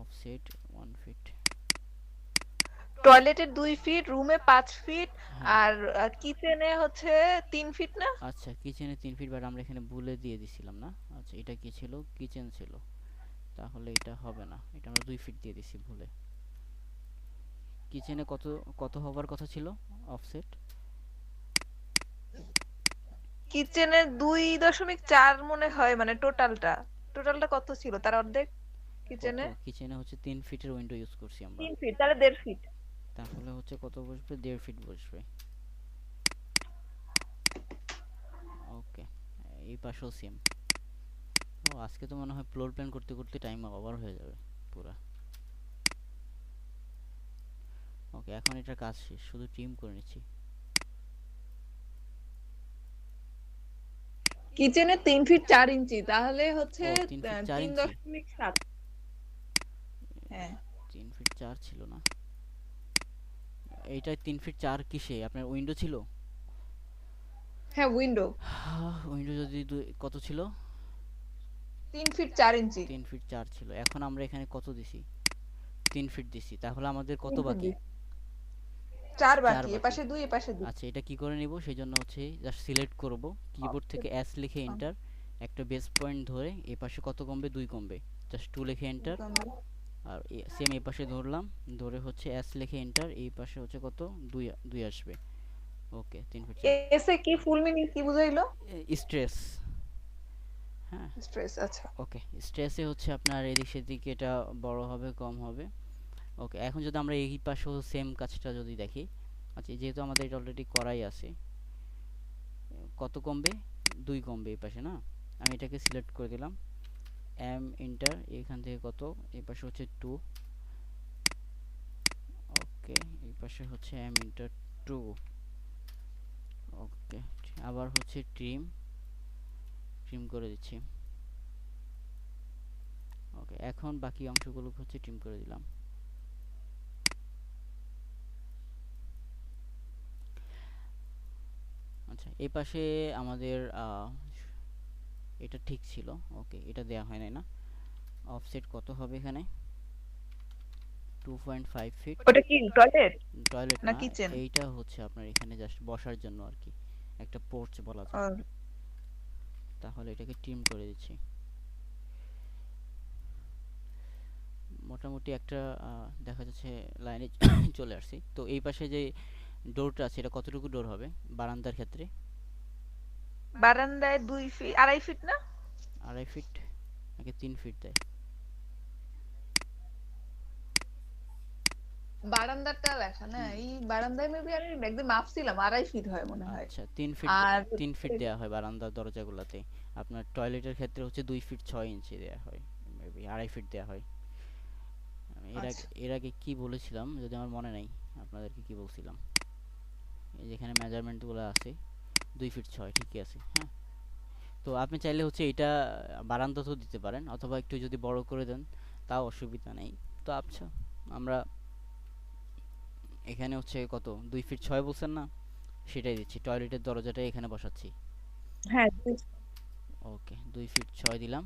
অফসেট 1 ফিট। টয়লেটের 2 ফিট, রুমে 5 ফিট, হ্যাঁ, আর কিচেনে হচ্ছে 3 ফিট না? আচ্ছা, কিচেনে 3 ফিট, বাট আমরা এখানে ভুলে দিয়ে দিছিলাম না। আচ্ছা, এটা কি ছিল, কিচেন ছিল, তাহলে এটা হবে না, এটা আমরা 2 ফিট দিয়ে দিছি ভুলে। কিচেনে কত কত হবার কথা ছিল অফসেট? কিচেনে 2.4 মনে হয়, মানে টোটালটা কত ছিল তার অর্ধেক কত, কিচেনে? কিচেনে হচ্ছে 3 ফিটের উইন্ডো ইউজ করছি আমরা, 3 ফিট, তাহলে 1.5 ফিট। তাহলে হচ্ছে কত বসবে, 1.5 ফিট বসবে। ওকে, এই পাশেও সেম। ও, আজকে তো মনে হয় ফ্লোর প্ল্যান করতে করতে টাইম ওভার হয়ে যাবে পুরা। ওকে, এখন এটার কাজ শেষ, শুধু ট্রিম করে নিচ্ছি। কিচেনে 3 ফিট 4 ইঞ্চি, তাহলে হচ্ছে ও, 3 ফিট 4 ইঞ্চি, 3.7। হ্যাঁ 3 ফিট 4 ছিল না, এইটাই 3 ফিট 4 কিসে আপনার উইন্ডো ছিল? হ্যাঁ, উইন্ডো উইন্ডো যদি কত ছিল, 3 ফিট 4 ইঞ্চি। 3 ফিট 4 ছিল। এখন আমরা এখানে কত দিছি, 3 ফিট দিছি, তাহলে আমাদের কত 3 ফিট বাকি? দি 4 4 বাকি, বাকি। এপাশে 2 এপাশে 2। আচ্ছা, এটা কি করে নিব, সেই জন্য হচ্ছে জাস্ট সিলেক্ট করব, কিবোর্ড থেকে এস লিখে এন্টার, একটা বেস পয়েন্ট ধরে এই পাশে কত কমবে, 2 কমবে, জাস্ট 2 লিখে এন্টার। আর সেম এই পাশে ধরলাম, ধরে হচ্ছে এস লিখে এন্টার, এই পাশে হচ্ছে কত, 2 2 আসবে। ওকে, 3 ফিট 4। এসে কি ফুল মিনিং কি বুঝাইলো? স্ট্রেস, হ্যাঁ, স্ট্রেস, আচ্ছা। ওকে, স্ট্রেসে হচ্ছে আপনার এদিক সেদিক এটা বড় হবে কম হবে। ওকে, এখন যদি আমরা এই পাশেও সেম কাজটা যদি দেখি, আচ্ছা, যেহেতু আমাদের এটা অলরেডি করাই আছে, কত কমবে, 2 কমবে এই পাশে না। আমি এটাকে সিলেক্ট করে দিলাম, এম ইন্টার, এখান থেকে কত, এই পাশে হচ্ছে 2। ওকে, এই পাশে হচ্ছে এম ইন্টার 2। ওকে, আবার হচ্ছে ট্রিম, ট্রিম করে দিচ্ছি। ওকে, এখন বাকি অংশগুলো হচ্ছে ট্রিম করে দিলাম। আচ্ছা, এই পাশে আমাদের এটা ঠিক ছিল। ওকে, এটা দেয়া হয় নাই না। অফসেট কত হবে এখানে, 2.5 ফিট। ওটা কি টয়লেট টয়লেট না না, কিচেন? এইটা হচ্ছে আপনার এখানে জাস্ট বসার জন্য আর কি, একটা পোর্চ বলা যায়। তাহলে এটাকে ট্রিম করে দিচ্ছি। মোটামুটি একটা দেখা যাচ্ছে লাইনে চলে আসছি। তো এই পাশে যে ডোরটা আছে, এটা কতটুকু ডোর হবে বারান্দার ক্ষেত্রে? বারান্দায় 2 ফিট, 2.5 ফিট না? 2.5 ফিট নাকি 3 ফিট দেয়? বারান্দাটা লেখা না, হুম, এই বারান্দায় মেবি আমি একদিন মাপছিলাম 2.5 ফিট হয় মনে হয়। আচ্ছা 3 ফিট, আর 3 ফিট দেওয়া হয় বারান্দার দরজাগুলোতে। আপনার টয়লেটের ক্ষেত্রে হচ্ছে 2 ফিট 6 ইঞ্চি দেওয়া হয়, মেবি 2.5 ফিট দেওয়া হয়। আমি আচ্ছা এর আগে কি বলেছিলাম যদি আমার মনে নাই, আপনাদেরকে কি বলছিলাম, এই যেখানে মেজারমেন্টগুলো আছে 2 ফিট 6 ঠিকই আছে, হ্যাঁ। তো আপনি চাইলে হচ্ছে এটা বারান্দাতেও দিতে পারেন, অথবা একটু যদি বড় করে দেন তাও অসুবিধা নেই। তো আচ্ছা, আমরা এখানে হচ্ছে কত 2 ফিট 6 বলছেন না, সেটাই দিচ্ছি, টয়লেটের দরজাটাই এখানে বসাচ্ছি। হ্যাঁ ওকে 2 ফিট 6 দিলাম।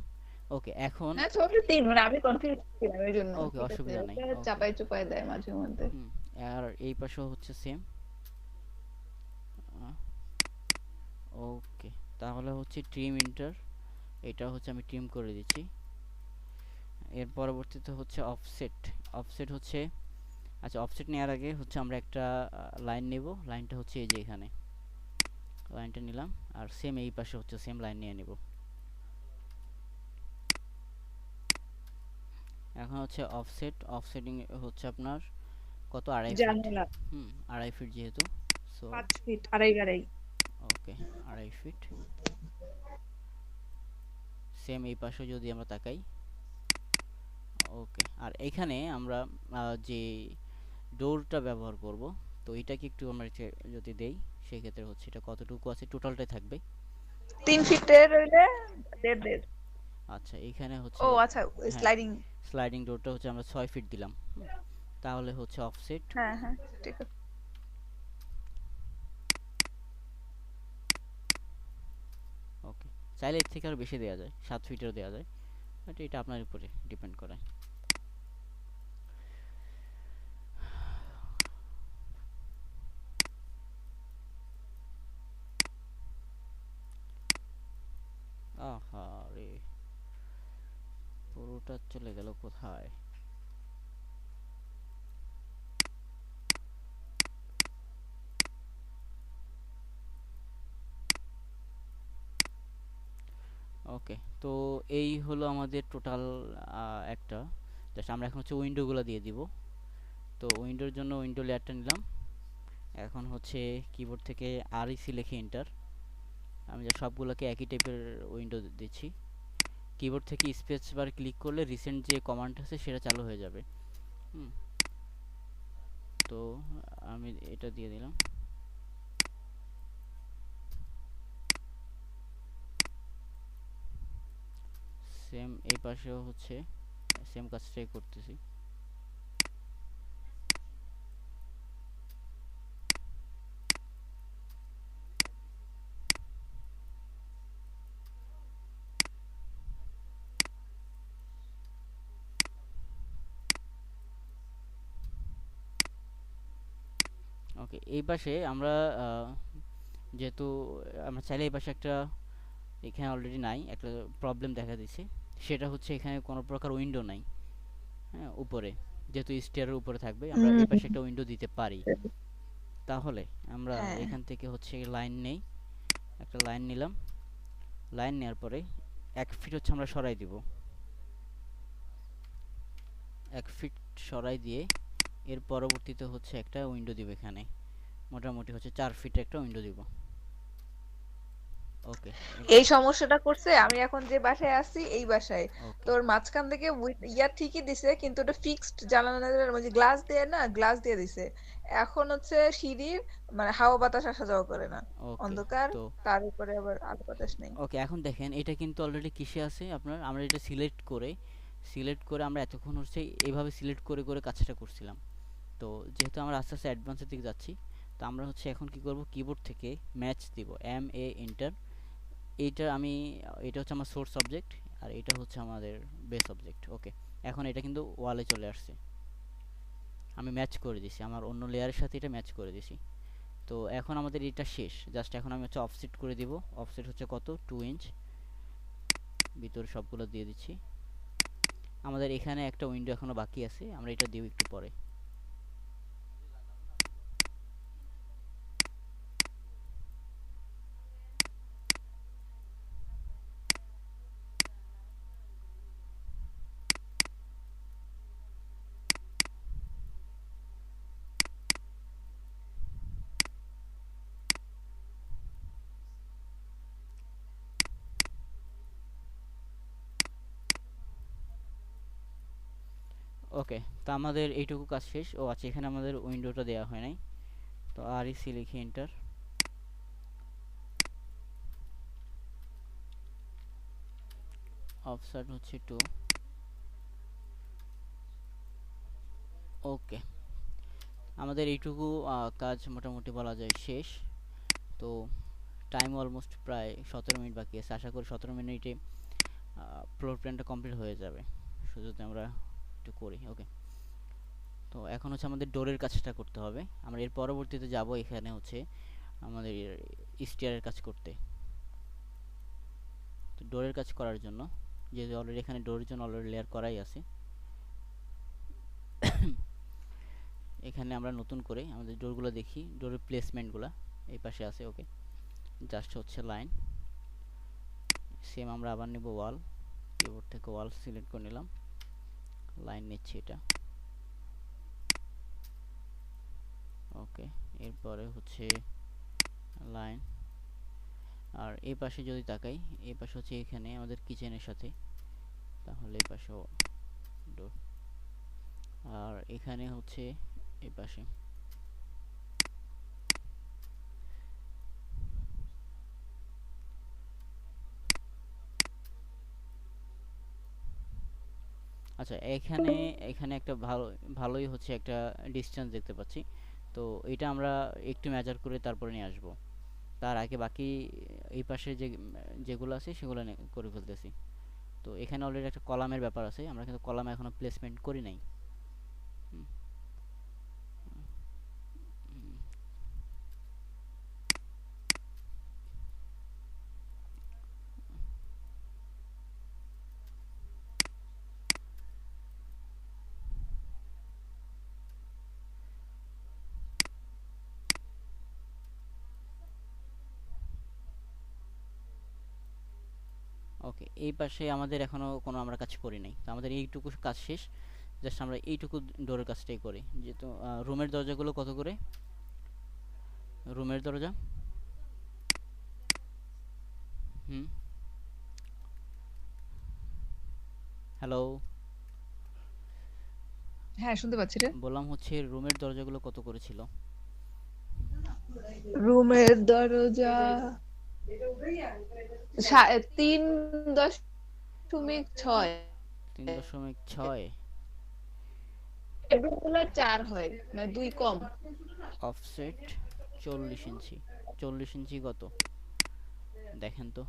ওকে এখন, হ্যাঁ 6 ফিট 3, মানে আমি কনফিউজ ছিলাম এই জন্য। ওকে ঠিক আছে, অসুবিধা নেই, ওটা ওকে। চাপাই চুপাই দেয় মাঝে মধ্যে। হুম, আর এই পাশেও হচ্ছে সেম। ওকে, তাহলে হচ্ছে ট্রিম ইন্টার, এটা হচ্ছে আমি ট্রিম করে দিচ্ছি। এর পরবর্তীতে হচ্ছে অফসেট। অফসেট হচ্ছে, আচ্ছা অফসেট নেওয়ার আগে হচ্ছে আমরা একটা লাইন নেব, লাইনটা হচ্ছে এই যে এখানে, লাইনটা নিলাম। আর সেম এই পাশে হচ্ছে সেম লাইন নিয়ে নেব। এখন হচ্ছে অফসেট, অফসেটিং হচ্ছে আপনার কত, 2.5 ফিট। জানালা হুম, 2.5 ফিট যেহেতু, সো 5 ফিট, আড়াই আড়াই। ওকে 2.5 ফিট। সেম এই পাশে যদি আমরা তাকাই, ওকে। আর এখানে আমরা যে ডোরটা ব্যবহার করব, তো এটাকে একটু আমরা যদি দেই, সেক্ষেত্রে হচ্ছে এটা কতটুকু আছে, টোটালটাই থাকবে। 3 ফিটের হইলে 1.5 1.5। আচ্ছা এখানে ও হচ্ছে, আচ্ছা, হ্যাঁ, স্লাইডিং। স্লাইডিং ডোরটা হচ্ছে আমরা 6 ফিট দিলাম। তাহলে হচ্ছে অফসেট, হ্যাঁ হ্যাঁ ঠিক আছে। ওকে। চাইলে এর থেকে আরো বেশি দেওয়া যায়, 7 ফিটেরও দেওয়া যায়, বাট এটা আপনার উপরে ডিপেন্ড করে। আহা রে, পুরোটা চলে গেল কোথায়? ওকে, তো এই হলো আমাদের টোটাল একটা। জাস্ট আমরা এখন হচ্ছে উইন্ডোগুলো দিয়ে দিব। তো উইন্ডোর জন্য উইন্ডো লেয়ারটা নিলাম। এখন হচ্ছে কিবোর্ড থেকে আরইসি লিখে এন্টার। আমি যা সবগুলোকে একই টাইপের উইন্ডো দিচ্ছি। কিবোর্ড থেকে স্পেস বার ক্লিক করলে রিসেন্ট যে কমান্ড আছে সেটা চালু হয়ে যাবে। হুম, তো আমি এটা দিয়ে দিলাম। সেম এই পাশেও হচ্ছে সেম কাজটাই করতেছি। ওকে, এই পাশে আমরা যেহেতু আমরা চাইলে এই পাশে একটা, এখানে অলরেডি নাই, একটা প্রবলেম দেখা দিচ্ছে। সেটা হচ্ছে এখানে কোনো প্রকার উইন্ডো নাই, হ্যাঁ, উপরে যেহেতু স্টেয়ারের উপরে থাকবে, আমরা এই পাশে একটা উইন্ডো দিতে পারি। তাহলে আমরা হ্যাঁ এখান থেকে হচ্ছে লাইন নেই, একটা লাইন নিলাম। লাইন নেওয়ার পরে 1 ফিট হচ্ছে আমরা সরাই দিব। 1 ফিট সরাই দিয়ে এর পরবর্তীতে হচ্ছে একটা উইন্ডো দিব এখানে, মোটামুটি হচ্ছে 4 ফিট একটা উইন্ডো দিব। ওকে, এই সমস্যাটা করছে আমি এখন যে বাসায় আছি এই বাসায়। ওকে, তোর মাঝখান থেকে ইয়া ঠিকই দিছে, কিন্তু ওটা ফিক্সড জানালার মধ্যে গ্লাস দিয়ে না, গ্লাস দিয়ে দিছে। এখন হচ্ছে সিঁড়ির মানে হাওয়া বাতাস আসা যাওয়া করে না, ওকে। অন্ধকার। তো তার উপরে আবার আলো বাতাস নেই। ওকে, এখন দেখেন এটা কিন্তু অলরেডি কিসে আছে আপনার, আমরা এটা সিলেক্ট করে আমরা এতক্ষণ হচ্ছে এইভাবে সিলেক্ট করে করে কাজটা করছিলাম। তো যেহেতু আমরা আস্তে আস্তে অ্যাডভান্সের দিকে যাচ্ছি, তো আমরা হচ্ছে এখন কি করব, কিবোর্ড থেকে ম্যাচ দিব, এন্টার। এইটা আমি, এটা হচ্ছে আমার সোর্স অবজেক্ট, আর এটা হচ্ছে আমাদের বেস অবজেক্ট। ওকে, এখন এটা কিন্তু ওয়ালে চলে আসছে, আমি ম্যাচ করে দিছি, আমার অন্য লেয়ারের সাথে এটা ম্যাচ করে দিছি। তো এখন আমাদের এটা শেষ, জাস্ট এখন আমি হচ্ছে অফসেট করে দিব। অফসেট হচ্ছে কত, 2 ইঞ্চ, ভিতরে সবগুলো দিয়ে দিচ্ছি। আমাদের এখানে একটা উইন্ডো এখনো বাকি আছে, আমরা এটা দিব একটু পরে। ওকে, তো আমাদের এইটুকু কাজ শেষ। ও আচ্ছা, এখানে আমাদের উইন্ডোটা দেওয়া হয় নাই, তো REC লিখে এন্টার। অফসেট হচ্ছে 2। ওকে, আমাদের এইটুকু কাজ মোটামুটি বলা যায় শেষ। তো টাইম অলমোস্ট প্রায় 17 মিনিট বাকি আছে। আশা করি 17 মিনিটে ফ্লোর প্ল্যানটা কমপ্লিট হয়ে যাবে, শুধু যদি আমরা একটু করি। ওকে, তো এখন হচ্ছে আমাদের ডোরের কাজটা করতে হবে। আমরা এর পরবর্তীতে যাব এখানে হচ্ছে আমাদের স্টিয়ারের কাজ করতে। তো ডোরের কাজ করার জন্য, যেহেতু অলরেডি এখানে ডোরের জন্য অলরেডি লেয়ার করাই আছে, এখানে আমরা নতুন করে আমাদের ডোরগুলো দেখি। ডোরের প্লেসমেন্টগুলো এই পাশে আছে। ওকে, জাস্ট হচ্ছে লাইন সেম। আমরা আবার নেব ওয়াল, কিবোর্ড থেকে ওয়াল সিলেক্ট করে নিলাম, লাইন নিচ্ছি এটা। ওকে, এরপরে হচ্ছে লাইন। আর এই পাশে যদি তাকাই, এই পাশে হচ্ছে এখানে আমাদের কিচেনের সাথে, তাহলে এই পাশেও ডোর। আর এখানে হচ্ছে এই পাশে। আচ্ছা, এখানে এখানে একটা ভালোই হচ্ছে একটা ডিসটেন্স দেখতে পাচ্ছি। তো এটা আমরা একটু মেজার করে তারপরে নিয়ে আসবো। তার আগে বাকি এই পাশে যেগুলো আছে সেগুলো করে ফেলতেছি। তো এখানে অলরেডি একটা কলামের ব্যাপার আছে, আমরা কিন্তু কলাম এখনো প্লেসমেন্ট করি নাই। হুম, হুম। ওকে, এই পাশে আমাদের এখনো কোনো আমরা কাজ করি নাই, তো আমাদের এইটুকু কাজ শেষ। জাস্ট আমরা এইটুকু ডোরের কাজটাই করি। যেহেতু রুমের দরজাগুলো কত করে? রুমের দরজা, হুম, হ্যালো, হ্যাঁ, শুনতে পাচ্ছি রে। বললাম হচ্ছে রুমের দরজাগুলো কত করে ছিল? রুমের দরজা 3.6। 3.6। বেডরুমগুলো 4 হয়, মানে 2 কম। অফসেট 40 ইঞ্চি। 40 ইঞ্চি কত দেখেন তো?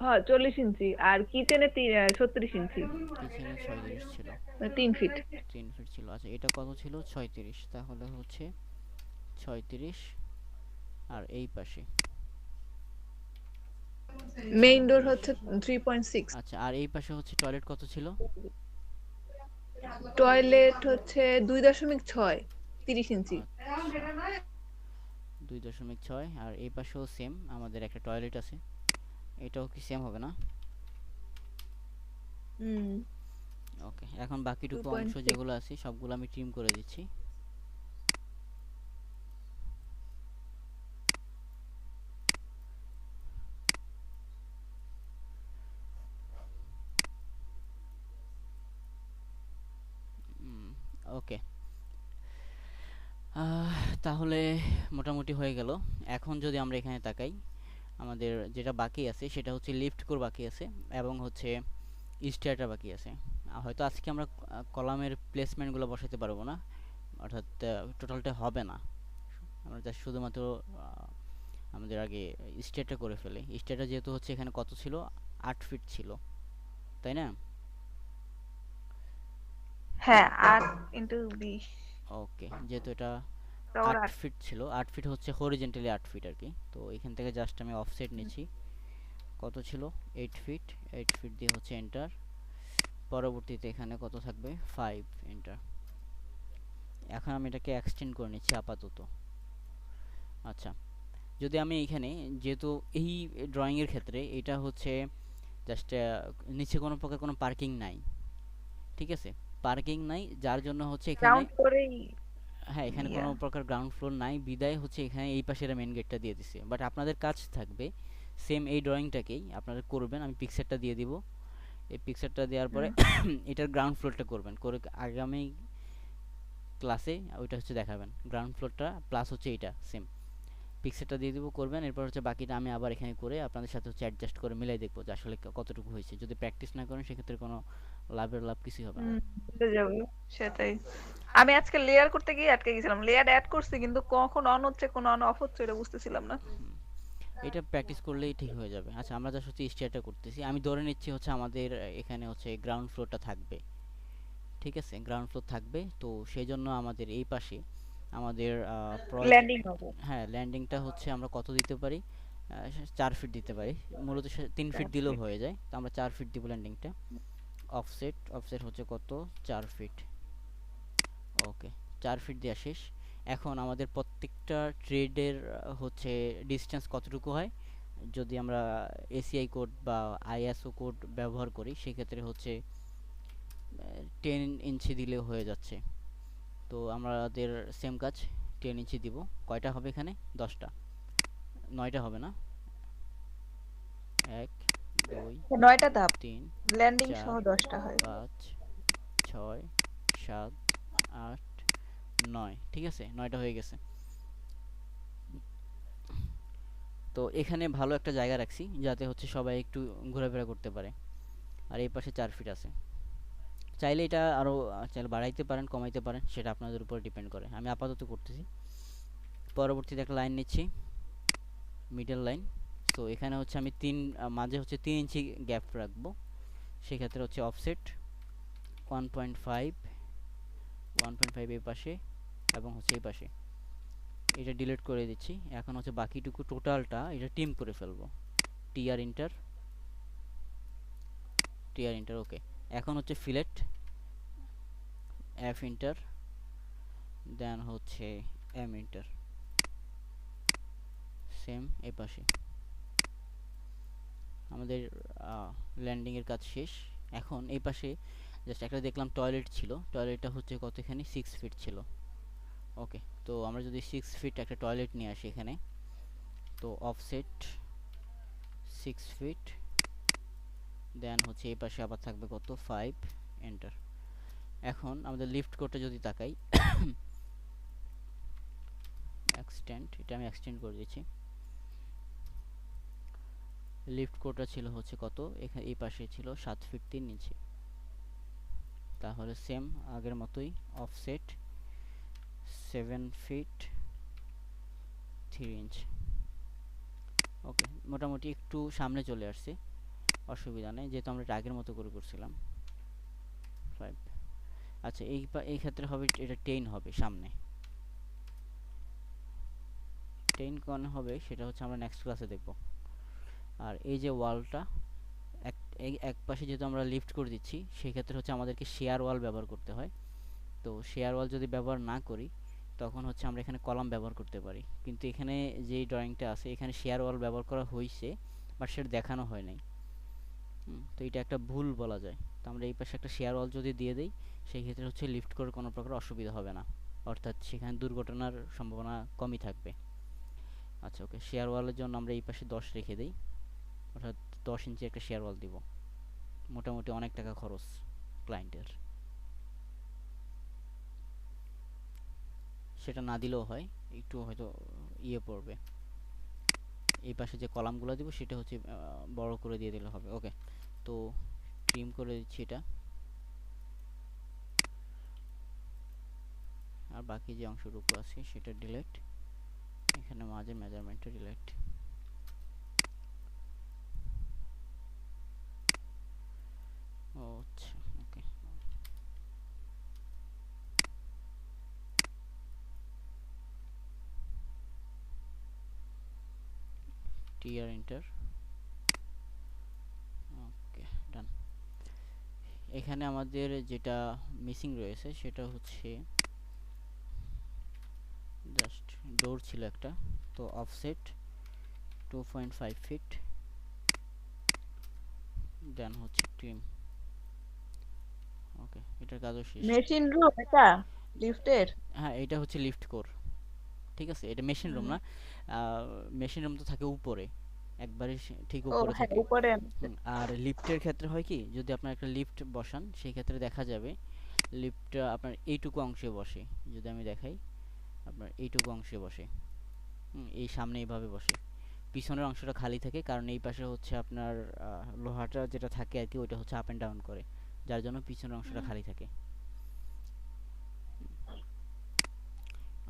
হ্যাঁ, 40 ইঞ্চি। আর কিচেনে 36 ইঞ্চি, কিচেনে 36 ছিল, মানে 3 ফিট। 3 ফিট ছিল। আচ্ছা, এটা কত ছিল? 36। তাহলে হচ্ছে 36। আর এই পাশে মেইন ডোর 36। হচ্ছে 3.6। আচ্ছা, আর এই পাশে হচ্ছে টয়লেট কত ছিল? টয়লেট হচ্ছে 2.6, 30 ইঞ্চি। আচ্ছা, 2.6। আর এই পাশেও সেম, আমাদের একটা টয়লেট আছে, এটাও কি সেম হবে না? হুম, ওকে, এখন বাকিটুকু অংশ 2.6। যেগুলো আছে সবগুলো আমি ট্রিম করে দিচ্ছি। ওকে, তাহলে মোটামুটি হয়ে গেল। এখন যদি আমরা এখানে তাকাই, আমাদের যেটা বাকি আছে সেটা হচ্ছে লিফট কোর বাকি আছে, এবং হচ্ছে স্টেয়ারটা বাকি আছে। হয়তো আজকে আমরা কলামের প্লেসমেন্টগুলো বসাতে পারবো না, অর্থাৎ টোটালটা হবে না। আমরা জাস্ট শুধুমাত্র আমাদের আগে স্টেয়ারটা করে ফেলি। স্টেয়ারটা যেহেতু হচ্ছে এখানে কত ছিল, 8 ফিট ছিল, তাই না? হ্যাঁ, 8 × 20। ওকে, যেহেতু এটা তারপর 8 ফিট ছিল, 8 ফিট হচ্ছে হরিজেন্টালি 8 ফিট আর কি। তো এখান থেকে জাস্ট আমি অফসেট নিচ্ছি। কত ছিল? 8 ফিট। 8 ফিট দিয়ে হচ্ছে এন্টার। পরবর্তীতে এখানে কত থাকবে? 5, এন্টার। এখন আমি এটাকে এক্সটেন্ড করে নিচ্ছি আপাতত। আচ্ছা, যদি আমি এইখানে, যেহেতু এই ড্রয়িংয়ের ক্ষেত্রে এটা হচ্ছে জাস্ট নিচে কোনো প্রকার কোনো পার্কিং নাই, ঠিক আছে? পার্কিং নাই, যার জন্য হচ্ছে এখানে, গ্রাউন্ড করেই। হ্যাঁ, এখানে কোনো প্রকার গ্রাউন্ড ফ্লোর নাই বিদায় হচ্ছে এখানে এই পাশের মেন গেটটা দিয়ে দিছে। বাট আপনাদের কাজ থাকবে সেম এই ড্রয়িংটাকেই আপনারা করবেন, আমি পিকচারটা দিয়ে দিব। এই পিকচারটা দেওয়ার পরে এটার গ্রাউন্ড ফ্লোরটা করবেন, করে আগামী ক্লাসে ওইটা হচ্ছে দেখাবেন। গ্রাউন্ড ফ্লোরটা প্লাস হচ্ছে এইটা সেম পিকচারটা দিয়ে দিব, করবেন। এরপর হচ্ছে বাকিটা আমি আবার এখানে করে আপনাদের সাথে হচ্ছে অ্যাডজাস্ট করে মিলাই দেখবো যে আসলে কতটুকু হয়েছে। যদি প্র্যাকটিস না করেন সেক্ষেত্রে কোনো লাভের লাভ কিছুই হবে না। ভুলে যাবে, সেটাই। আমি আজকে লেয়ার করতে গিয়ে আটকে গেছিলাম, লেয়ার অ্যাড করছি কিন্তু কখন অন হচ্ছে কোন অন অফ হচ্ছে এটা বুঝতেছিলাম না। এটা প্র্যাকটিস করলেই ঠিক হয়ে যাবে। আচ্ছা আমরা জাস্ট হচ্ছে স্টারটা করতেছি, আমি ধরে নিচ্ছি হচ্ছে আমাদের এখানে হচ্ছে গ্রাউন্ড ফ্লোরটা থাকবে, ঠিক আছে? গ্রাউন্ড ফ্লোর থাকবে, তো সেই জন্য আমাদের এই পাশে আমাদের ল্যান্ডিং হবে হ্যাঁ ল্যান্ডিংটা হচ্ছে আমরা কত দিতে পারি, 4 ফিট দিতে পারি। মূলত 3 ফিট 4 দিলেও ফিট। হয়ে যায়, তো আমরা 4 ফিট দিব ল্যান্ডিংটা। অফসেট অফসেট হচ্ছে কত, 4 ফিট। ওকে, 4 ফিট দেওয়া শেষ। এখন আমাদের প্রত্যেকটা ট্রেডের হচ্ছে ডিসটেন্স কতটুকু হয়, যদি আমরা এসিআই কোড বা আইএসও কোড ব্যবহার করি সেক্ষেত্রে হচ্ছে 10 ইঞ্চি দিলে হয়ে যাচ্ছে। তো আমাদের সেম কাজ, 10 ইঞ্চি দিব। কয়টা হবে এখানে, 10টা, 9টা হবে না, 1 2 9টা ধাপ, 3 ল্যান্ডিং সহ 4 10টা হয়। 5 6 7 8 9, ঠিক আছে? 9টা হয়ে গেছে। তো এখানে ভালো একটা জায়গা রাখছি যাতে হচ্ছে সবাই একটু ঘোরাফেরা করতে পারে। আর এই পাশে 4 ফিট আছে। চাইলে এটা আরও চাইলে বাড়াইতে পারেন, কমাইতে পারেন, সেটা আপনাদের উপর ডিপেন্ড করে। আমি আপাতত করতেছি। পরবর্তীতে একটা লাইন নিচ্ছি, মিডল লাইন। সো এখানে হচ্ছে আমি মাঝে হচ্ছে 3 ইঞ্চি গ্যাপ রাখবো। সেক্ষেত্রে হচ্ছে অফসেট 1.5 1.5 এই পাশে এবং হচ্ছে এই পাশে। এটা ডিলিট করে দিচ্ছি। এখন হচ্ছে বাকিটুকু টোটালটা এটা টিম করে ফেলবো। টিআর ইন্টার, টিআর ইন্টার, ওকে। এখন হচ্ছে ফিলেট, এফ ইন্টার, দেন হচ্ছে এম ইন্টার, সেম এই পাশে। আমাদের ল্যান্ডিংয়ের কাজ শেষ। এখন এই পাশে জাস্ট একটা দেখলাম টয়লেট ছিল, টয়লেটটা হচ্ছে কতখানি, 6 ফিট ছিল। ওকে, তো আমরা যদি 6 ফিট একটা টয়লেট নিয়ে আসি এখানে, তো অফসেট 6 ফিট, দেন হচ্ছে এই পাশে আবার থাকবে কত, 5, এন্টার। এখন আমাদের লিফট কোডটা যদি তাকাই, এক্সটেন্ড, এটা আমি এক্সটেন্ড করে দিচ্ছি। লিফট কোডটা ছিল হচ্ছে কত, এখানে এই পাশে ছিল 7 ফিট 3 ইঞ্চি। তাহলে সেম আগের মতোই অফসেট 7 ফিট 3 ইঞ্চ। ওকে, মোটামুটি একটু সামনে চলে আসছে, অসুবিধা নেই, যেহেতু আমরা এটা আগের মতো করে করছিলাম। 5, আচ্ছা এই ক্ষেত্রে হবে এটা 10 হবে সামনে। 10 কোন হবে সেটা হচ্ছে আমরা নেক্সট ক্লাসে দেখব। আর এই যে ওয়ালটা এক পাশে যেহেতু আমরা লিফট করে দিচ্ছি, সেক্ষেত্রে হচ্ছে আমাদেরকে শেয়ার ওয়াল ব্যবহার করতে হয়। তো শেয়ার ওয়াল যদি ব্যবহার না করি তখন হচ্ছে আমরা এখানে কলাম ব্যবহার করতে পারি, কিন্তু এখানে যে ড্রয়িংটা আছে এখানে শেয়ার ওয়াল ব্যবহার করা হয়েছে, বাট সেটা দেখানো হয় নাই। তো এটা একটা ভুল বলা যায়। তো আমরা এই পাশে একটা শেয়ার ওয়াল যদি দিয়ে দিই সেই ক্ষেত্রে হচ্ছে লিফট করার কোনো প্রকার অসুবিধা হবে না, অর্থাৎ সেখানে দুর্ঘটনার সম্ভাবনা কমই থাকবে। আচ্ছা ওকে, শেয়ার ওয়ালের জন্য আমরা এই পাশে 10 রেখে দিই, অর্থাৎ 10 ইঞ্চি একটা শেয়ার ওয়াল দিব। মোটামুটি অনেক টাকা খরচ ক্লায়েন্টের, সেটা না দিলেও হয়, একটু হয়তো ইয়ে পড়বে। এই পাশে যে কলামগুলো দিব সেটা হচ্ছে বড় করে দিয়ে দিলে হবে। ওকে, তো ট্রিম করে দিচ্ছি এটা। আর বাকি যে অংশটুকু আছে সেটা ডিলিট, এখানে মাঝে মেজারমেন্টটা ডিলিট। ও আচ্ছা, ওকে। টিআর এন্টার, ওকে, ডান। এখানে আমাদের যেটা মিসিং রয়েছে সেটা হচ্ছে জাস্ট ডোর ছিল একটা, তো অফসেট 2.5 ফিট, দেন হচ্ছে ট্রিম। ওকে, এটার কাজও শেষ। মেশিন রুম এটা লিফটের। হ্যাঁ, এটা হচ্ছে লিফট কোর, ঠিক আছে? এটা মেশিন রুম না, মেশিন রুম তো থাকে উপরে, একবারে ঠিক ও উপরে হ্যাঁ, থাকে। উপরে আনছে। আর লিফটের ক্ষেত্রে হয় কি, যদি আপনার একটা লিফট বসান সেই ক্ষেত্রে দেখা যাবে লিফটটা আপনার এইটুকু অংশে বসে। যদি আমি দেখাই, আপনার এইটুকু অংশে বসে। এই সামনে এইভাবে বসে, পিছনের অংশটা খালি থাকে, কারণ এই পাশে হচ্ছে আপনার লোহাটা যেটা থাকে আর কি, ওইটা হচ্ছে আপ অ্যান্ড ডাউন করে, যার জন্য পিছনের অংশটা খালি থাকে।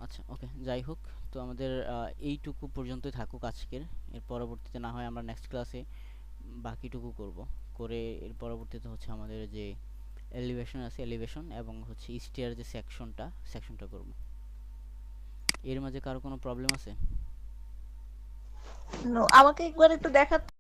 আচ্ছা ওকে, যাই হোক, তো আমাদের এইটুকু পর্যন্তই থাকুক আজকের। এর পরবর্তীতে না হয় আমরা নেক্সট ক্লাসে বাকিটুকু করব, করে এর পরবর্তীতে হচ্ছে আমাদের যে এলিভেশন আছে, এলিভেশন এবং হচ্ছে স্টেয়ার যে সেকশনটা করব। এর মাঝে কারো কোনো প্রবলেম আছে? আমাকে একবার একটু দেখা